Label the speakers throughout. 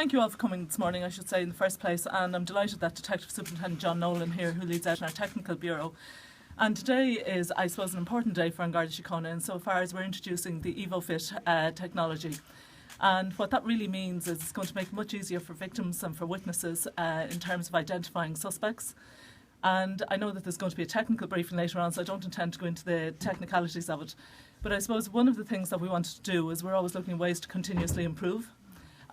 Speaker 1: thank you all for coming this morning, I should say, in the first place, and I'm delighted that Detective Superintendent John Nolan here, who leads out in our technical bureau. And today is, I suppose, an important day for An Garda Síochána insofar as we're introducing the Evo-fit technology. And what that really means is it's going to make it much easier for victims and for witnesses in terms of identifying suspects. And I know that there's going to be a technical briefing later on, so I don't intend to go into the technicalities of it. But I suppose one of the things that we wanted to do is we're always looking at ways to continuously improve.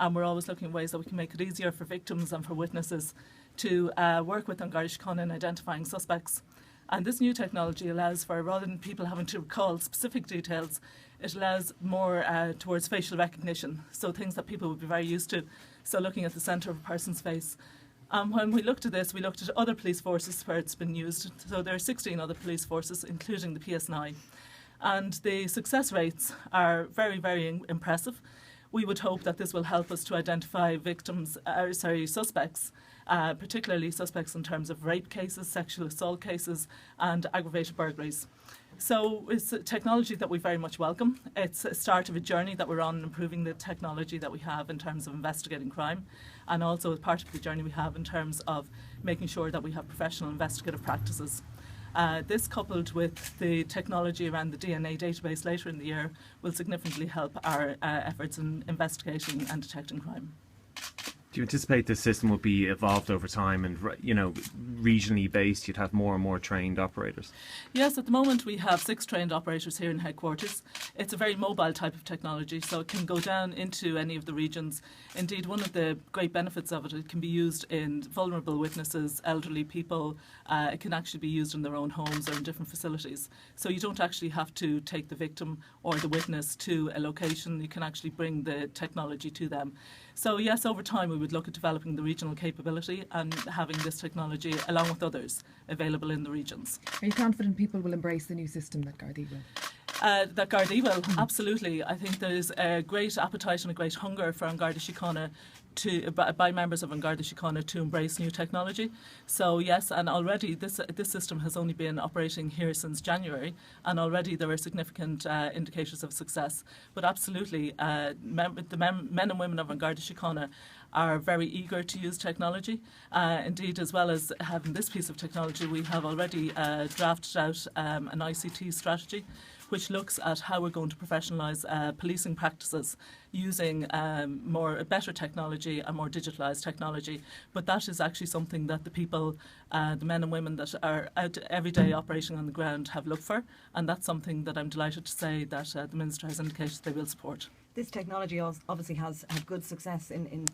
Speaker 1: And we're always looking at ways that we can make it easier for victims and for witnesses to work with An Garda Síochána in identifying suspects. And this new technology allows for, rather than people having to recall specific details, it allows more towards facial recognition, so things that people would be very used to. So looking at the centre of a person's face. When we looked at this, we looked at other police forces where it's been used. So there are 16 other police forces, including the PSNI. And the success rates are very, very impressive. We would hope that this will help us to identify suspects, particularly suspects in terms of rape cases, sexual assault cases and aggravated burglaries. So it's a technology that we very much welcome. It's a start of a journey that we're on, improving the technology that we have in terms of investigating crime, and also as part of the journey we have in terms of making sure that we have professional investigative practices. This, coupled with the technology around the DNA database later in the year, will significantly help our efforts in investigating and detecting crime.
Speaker 2: Do you anticipate this system will be evolved over time and, regionally based? You'd have more and more trained operators?
Speaker 1: Yes, at the moment we have 6 trained operators here in headquarters. It's a very mobile type of technology, so it can go down into any of the regions. Indeed, one of the great benefits of it, it can be used in vulnerable witnesses, elderly people. It can actually be used in their own homes or in different facilities. So you don't actually have to take the victim or the witness to a location. You can actually bring the technology to them. So yes, over time we would look at developing the regional capability and having this technology, along with others, available in the regions.
Speaker 3: Are you confident people will embrace the new system that Gardaí will?
Speaker 1: That Gardaí will, absolutely. I think there's a great appetite and a great hunger for An Garda Síochána by members of An Garda Síochána to embrace new technology. So yes, and already this system has only been operating here since January, and already there are significant indicators of success. But absolutely, the men and women of An Garda Síochána are very eager to use technology. Indeed, as well as having this piece of technology, we have already drafted out an ICT strategy which looks at how we're going to professionalise policing practices using better technology and more digitalised technology. But that is actually something that the people, the men and women that are out every day operating on the ground have looked for, and that's something that I'm delighted to say that the Minister has indicated they will support.
Speaker 4: This technology obviously has had good success in